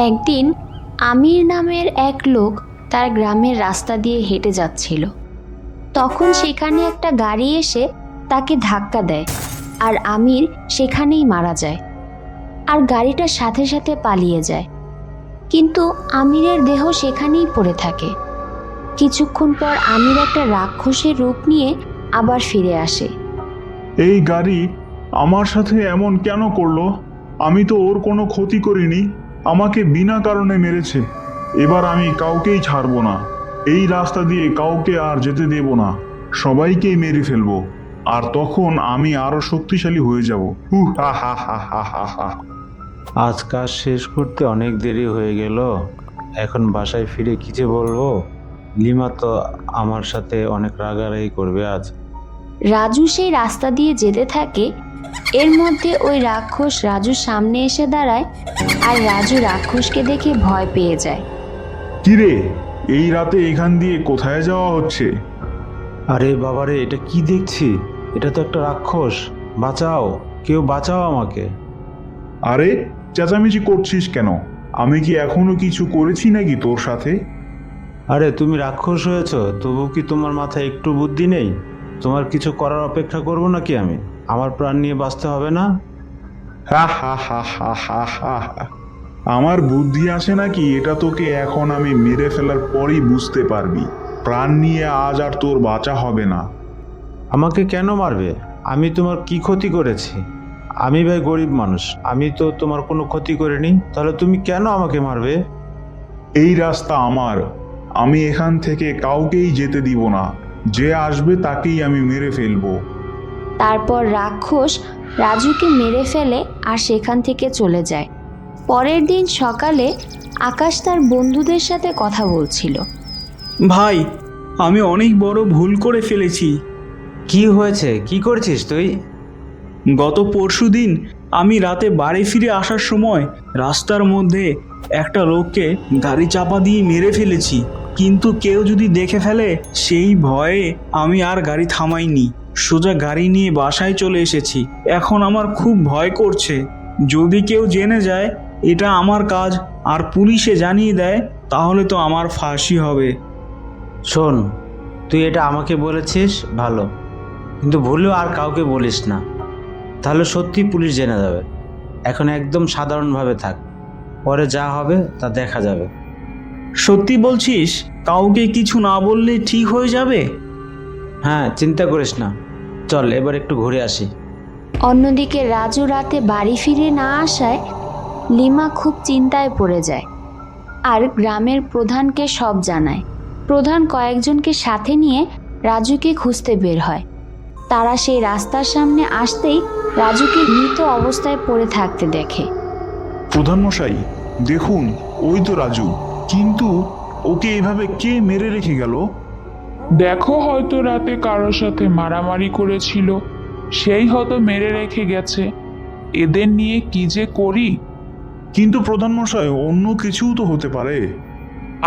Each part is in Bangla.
একদিন আমির নামের এক লোক তার গ্রামের রাস্তা দিয়ে হেঁটে যাচ্ছিল। তখন সেখানে একটা গাড়ি এসে তাকে ধাক্কা দেয়, আর আমির সেখানেই মারা যায়। আর গাড়িটার সাথে সাথে পালিয়ে যায়, কিন্তু আমিরের দেহ সেখানেই পড়ে থাকে। কিছুক্ষণ পর আমির একটা রাক্ষসের রূপ নিয়ে আবার ফিরে আসে। এই গাড়ি আমার সাথে এমন কেন করলো? আমি তো ওর কোনো ক্ষতি করিনি, আমাকে বিনা কারণে মেরেছে। এবার আমি কাউকেই ছাড়বো না, এই রাস্তা দিয়ে কাউকে আর যেতে দেব না, সবাইকেই মেরে ফেলবো। আর তখন আমি আরো শক্তিশালী হয়ে যাব। হা হা হা হা হা হা। আজ কাজ শেষ করতে অনেক দেরি হয়ে গেল, এখন বাসায় ফিরে কি যে বলবো। লিমা তো আমার সাথে অনেক রাগারাগি করবে আজ। রাজু সেই রাস্তা দিয়ে যেতে থাকে। এর মধ্যে ওই রাক্ষস রাজুর সামনে এসে দাঁড়ায়, আর রাজু রাক্ষসকে দেখে ভয় পেয়ে যায়। কিরে, এই রাতে এখান দিয়ে কোথায় যাওয়া হচ্ছে? আরে বাবারে, এটা কি দেখছি? এটা তো একটা রাক্ষস। বাঁচাও, কেউ বাঁচাও আমাকে। আরে চেঁচামেচি করছিস কেন? আমি কি এখনো কিছু করেছি নাকি তোর সাথে? আরে তুমি রাক্ষস হয়েছো, তবু কি তোমার মাথায় একটু বুদ্ধি নেই? তোমার কিছু করার অপেক্ষা করবো নাকি আমি? আমার প্রাণ নিয়ে বাঁচতে হবে না? হা হা হা হা হা হা হা। আমার বুদ্ধি আছে নাকি এটা তোকে এখন আমি মেরে ফেলার পরই বুঝতে পারবি। প্রাণ নিয়ে আজ আর তোর বাঁচা হবে না। আমাকে কেন মারবে? আমি তোমার কি ক্ষতি করেছি? আমি ভাই গরিব মানুষ, আমি তো তোমার কোনো ক্ষতি করিনি, তাহলে তুমি কেন আমাকে মারবে? এই রাস্তা আমার, আমি এখান থেকে কাউকেই যেতে দিব না। যে আসবে তাকেই আমি মেরে ফেলবো। তারপর রাক্ষস রাজুকে মেরে ফেলে আর সেখান থেকে চলে যায়। পরের দিন সকালে আকাশ তার বন্ধুদের সাথে কথা বলছিল। ভাই, আমি অনেক বড় ভুল করে ফেলেছি। কি হয়েছে? কি করছিস তুই? গত পরশুদিন আমি রাতে বাড়ি ফিরে আসার সময় রাস্তার মধ্যে একটা লোককে গাড়ি চাপা দিয়ে মেরে ফেলেছি, কিন্তু কেউ যদি দেখে ফেলে সেই ভয়ে আমি আর গাড়ি থামাইনি, সোজা গাড়ি নিয়ে বাসায় চলে এসেছি। এখন আমার খুব ভয় করছে, যদি কেউ জেনে যায় এটা আমার কাজ আর পুলিশে জানিয়ে দেয়, তাহলে তো আমার ফাঁসি হবে। শোন, তুই এটা আমাকে বলেছিস ভালো, কিন্তু ভুলেও আর কাউকে বলিস না, তাহলে সত্যি পুলিশ জেনে যাবে। এখন একদম সাধারণভাবে থাক, পরে যা হবে তা দেখা যাবে। সত্যি বলছিস? কাউকে কিছু না বললে ঠিক হয়ে যাবে? হ্যাঁ, চিন্তা করিস না, চল এবার একটু ঘুরে আসি। অন্যদিকে রাজু রাতে বাড়ি ফিরে না আসায় লিমা খুব চিন্তায় পড়ে যায়, আর গ্রামের প্রধানকে সব জানায়। প্রধান কয়েকজনকে সাথে নিয়ে রাজুকে খুঁজতে বের হয়। তারা সেই রাস্তার সামনে আসতেই রাজুকে মৃত অবস্থায় পড়ে থাকতে দেখে। প্রধানমশাই, দেখুন, ওই তো রাজু, কিন্তু ওকে এভাবে কে মেরে রেখে গেল? দেখো, হয়তো রাতে কারোর সাথে মারামারি করেছিল, সেই হয়তো মেরে রেখে গেছে। এদের নিয়ে কি যে করি। কিন্তু প্রধানমশাই, অন্য কিছুও তো হতে পারে।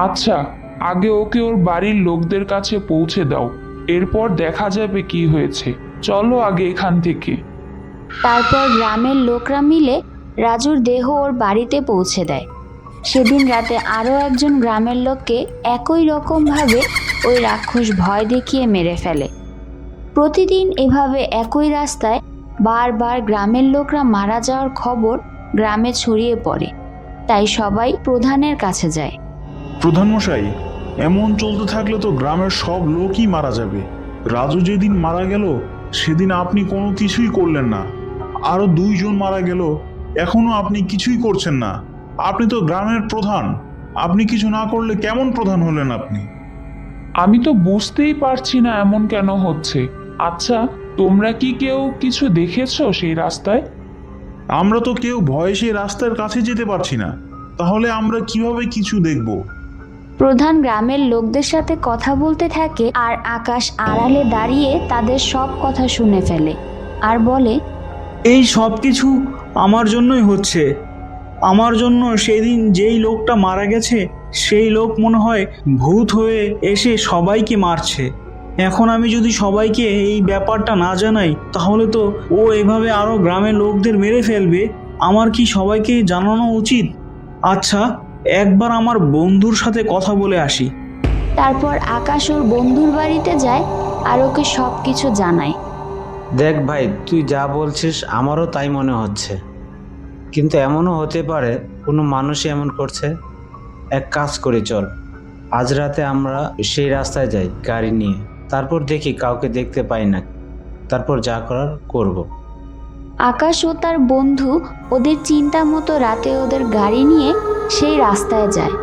আচ্ছা, আগে ওকে ওর বাড়ির লোকদের কাছে পৌঁছে দাও, এরপর দেখা যাবে কি হয়েছে। চলো আগে এখান থেকে। তারপর গ্রামের লোকরা মিলে রাজুর দেহ ওর বাড়িতে পৌঁছে দেয়। সেদিন রাতে আরও একজন গ্রামের লোককে একই রকমভাবে ওই রাক্ষস ভয় দেখিয়ে মেরে ফেলে। প্রতিদিন এভাবে একই রাস্তায় বারবার গ্রামের লোকরা মারা যাওয়ার খবর গ্রামে ছড়িয়ে পড়ে, তাই সবাই প্রধানের কাছে যায়। প্রধানমশাই, এমন চলতে থাকলে তো গ্রামের সব লোকই মারা যাবে। রাজু যেদিন মারা গেল সেদিন আপনি কোনো কিছুই করলেন না, আরো 2 জন মারা গেল, এখনো আপনি কিছুই করছেন না। আপনি তো গ্রামের প্রধান, আপনি কিছু না করলে কেমন প্রধান হলেন আপনি? আমি তো বুঝতেই পারছি না এমন কেন হচ্ছে। আচ্ছা, তোমরা কি কেউ কিছু দেখেছো সেই রাস্তায়? আমরা তো কেউ ভয়ে সেই রাস্তার কাছে যেতে পারছি না, তাহলে আমরা কিভাবে কিছু দেখব? প্রধান গ্রামের লোকদের সাথে কথা বলতে থাকে, আর আকাশ আড়ালে দাঁড়িয়ে তাদের সব কথা শুনে ফেলে আর বলে, এই সব কিছু আমার জন্যই হচ্ছে। আমার জন্য সেদিন যেই লোকটা মারা গেছে সেই লোক মনে হয় ভূত হয়ে এসে সবাইকে মারছে। এখন আমি যদি সবাইকে এই ব্যাপারটা না জানাই, তাহলে তো ও এভাবে আরো গ্রামের লোকদের মেরে ফেলবে। আমার কি সবাইকে জানানো উচিত? আচ্ছা, একবার আমার বন্ধুর সাথে কথা বলে আসি। তারপর আকাশ ওর বন্ধুর বাড়িতে যায় আর ওকে সব কিছু জানায়। দেখ ভাই, তুই যা বলছিস আমারও তাই মনে হচ্ছে, কিন্তু এমনও হতে পারে কোনো মানুষই এমন করছে। এক কাজ করি, চল আজ রাতে আমরা সেই রাস্তায় যাই গাড়ি নিয়ে, তারপর দেখি কাউকে দেখতে পাই না, তারপর যা করার করব। আকাশ ও তার বন্ধু ওদের চিন্তা মতো রাতে ওদের গাড়ি নিয়ে সেই রাস্তায় যায়।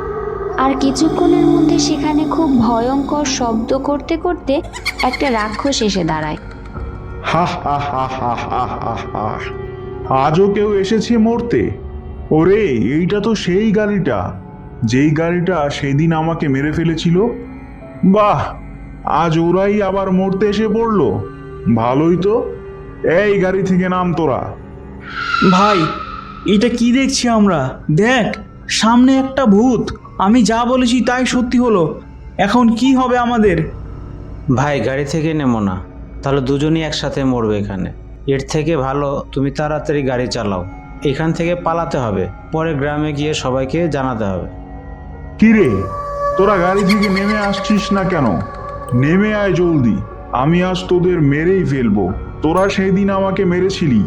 আর কিছুক্ষণের মধ্যে সেখানে খুব ভয়ঙ্কর শব্দ করতে করতে একটা রাক্ষস এসে দাঁড়ায়। হা হা হা হা হা হা হা। আজও কেউ এসেছে মরতে? ওরে, এইটা তো সেই গাড়িটা, যেই গাড়িটা সেদিন আমাকে মেরে ফেলেছিল। বাহ, আজ ওরাই আবার মরতে এসে পড়লো। ভালোই তো। এই গাড়ি থেকে নাম তোরা। ভাই, এটা কি দেখছি আমরা? দেখ, সামনে একটা ভূত। আমি যা বলেছি তাই সত্যি হলো। এখন কি হবে আমাদের? ভাই, গাড়ি থেকে নেমো না, তাহলে দুজনই একসাথে মরবে এখানে। এর থেকে ভালো তুমি তাড়াতাড়ি গাড়ি চালাও, এখান থেকে পালাতে হবে, পরে গ্রামে গিয়ে সবাইকে জানাতে হবে। কিরে, তোরা গাড়ি থেকে নেমে আসছিস না কেন? নেমে আয় জলদি, আমি আজ তোদের মেরেই ফেলবো। তোরা সেই দিন আমাকে মেরেছিলি,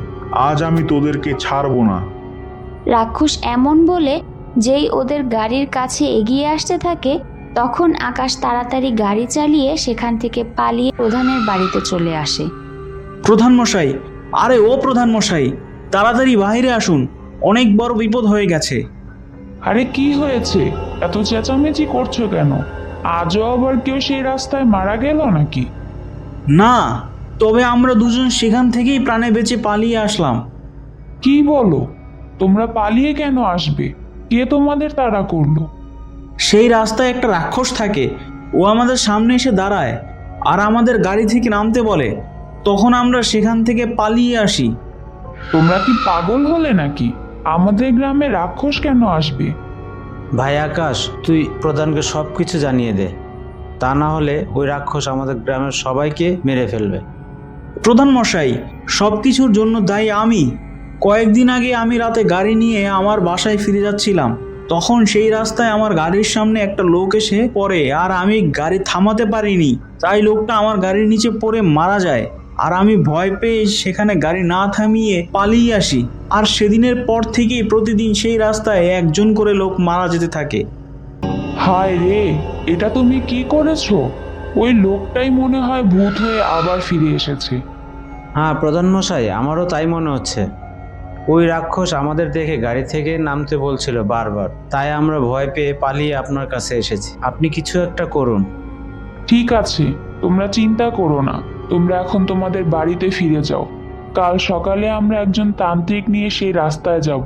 আজ আমি তোদেরকে ছাড়বো না। রাক্ষস এমন বলে যেই ওদের গাড়ির কাছে এগিয়ে আসতে থাকে, তখন আকাশ তাড়াতাড়ি গাড়ি চালিয়ে সেখান থেকে পালিয়ে প্রধানের বাড়িতে চলে আসে। প্রধান মশাই, আরে ও প্রধান মশাই, তাড়াতাড়ি বাইরে আসুন, অনেক বড় বিপদ হয়ে গেছে। আরে কি হয়েছে? এত চেঁচামেচি করছো কেন? আজও আবার কেউ সেই রাস্তায় মারা গেল নাকি? না, তবে আমরা দুজন সেখান থেকেই প্রাণে বেঁচে পালিয়ে আসলাম। কি বলো? তোমরা পালিয়ে কেন আসবে? কে তোমাদের তাড়া করলো? সেই রাস্তায় একটা রাক্ষস থাকে, ও আমাদের সামনে এসে দাঁড়ায় আর আমাদের গাড়ি থেকে নামতে বলে, তখন আমরা সেখান থেকে পালিয়ে আসি। তোমরা কি পাগল হলে নাকি? আমাদের গ্রামে রাক্ষস কেন আসবে? ভাই আকাশ, তুই প্রধানকে সব কিছু জানিয়ে দে, তা না হলে ওই রাক্ষস আমাদের গ্রামের সবাইকে মেরে ফেলবে। প্রধান মশাই, সব কিছুর জন্য দায়ী আমি। কয়েকদিন আগে আমি রাতে গাড়ি নিয়ে আমার বাসায় ফিরে যাচ্ছিলাম, তখন সেই রাস্তায় আমার গাড়ির সামনে একটা লোক এসে পড়ে আর আমি গাড়ি থামাতে পারিনি, তাই লোকটা আমার গাড়ির নিচে পড়ে মারা যায়। আর আমি ভয় পেয়ে সেখানে গাড়ি না থামিয়ে পালিয়ে আসি। আর সেদিনের পর থেকেই প্রতিদিন সেই রাস্তায় একজন করে লোক মারা যেতে থাকে। হায় রে, এটা তুমি কি করেছো? ওই লোকটাই মনে হয় ভূত হয়ে আবার ফিরে এসেছে। হ্যাঁ প্রধান মশাই, আমারও তাই মনে হচ্ছে। ওই রাক্ষস আমাদের দেখে গাড়ি থেকে নামতে বলছিল বারবার, তাই আমরা ভয় পেয়ে পালিয়ে আপনার কাছে এসেছি। আপনি কিছু একটা করুন। ঠিক আছে, তোমরা চিন্তা করো না, তোমরা এখন তোমাদের বাড়িতে ফিরে যাও। কাল সকালে আমরা একজন তান্ত্রিক নিয়ে সেই রাস্তায় যাব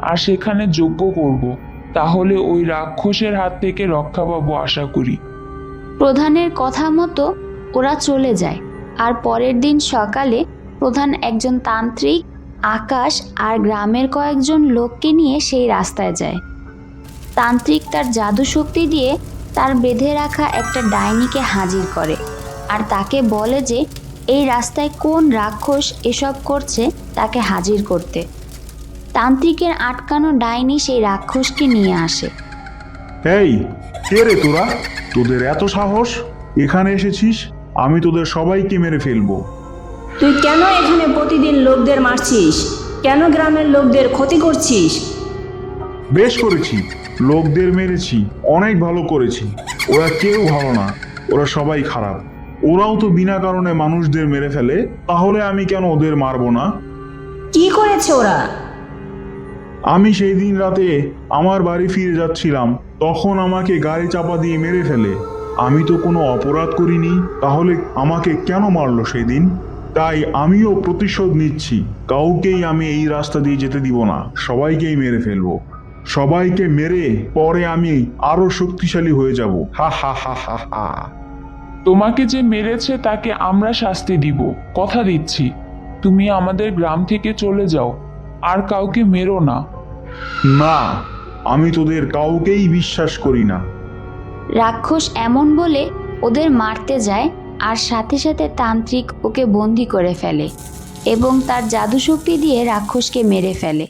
আর সেখানে যজ্ঞ করব, তাহলে ওই রাক্ষসের হাত থেকে রক্ষা পাবো আশা করি। প্রধানের কথা মতো ওরা চলে যায়। আর পরের দিন সকালে প্রধান একজন তান্ত্রিক, আকাশ আর গ্রামের কয়েকজন লোককে নিয়ে সেই রাস্তায় যায়। তান্ত্রিক তার জাদু শক্তি দিয়ে তার বেঁধে রাখা একটা ডাইনিকে হাজির করে আর তাকে বলে যে এই রাস্তায় কোন রাক্ষস এসব করছে তাকে হাজির করতে। তান্ত্রিকের আটকানো ডাইনি সেই রাক্ষসকে নিয়ে আসে। এই, কে রে তোরা? তোদের এত সাহস? এখানে এসেছিস, আমি তোদের সবাইকে মেরে ফেলবো। তুই কেন এখানে প্রতিদিন লোকদের মারছিস? কেন গ্রামের লোকদের ক্ষতি করছিস? বেশ করেছি, লোকদের মেরেছি, অনেক ভালো করেছি। ওরা কেউ ভালো না, ওরা সবাই খারাপ। ওরাও তো বিনা কারণে মানুষদের মেরে ফেলে, তাহলে আমি কেন ওদের মারবো না? কি করেছে ওরা? আমি সেই দিন রাতে আমার বাড়ি ফিরে যাচ্ছিলাম, তখন আমাকে গাড়ি চাপা দিয়ে মেরে ফেলে। আমি তো কোনো অপরাধ করিনি, তাহলে আমাকে কেন মারলো সেই দিন? তাই আমিও প্রতিশোধ নিচ্ছি। কাউকেই আমি এই রাস্তা দিয়ে যেতে দিব না, সবাইকেই মেরে ফেলবো। সবাইকে মেরে পরে আমি আরো শক্তিশালী হয়ে যাব। হা হা হা হা হা। তোমাকে যে মেরেছে তাকে আমরা শাস্তি দিব, কথা দিচ্ছি। তুমি আমাদের গ্রাম থেকে চলে যাও, আর কাউকে মেরো না। না, আমি তোদের কাউকেই বিশ্বাস করি না। রাক্ষস এমন বলে ওদের মারতে যায় আর সাথে সাথে তান্ত্রিক ওকে বন্দি করে ফেলে এবং তার জাদু শক্তি দিয়ে রাক্ষসকে মেরে ফেলে।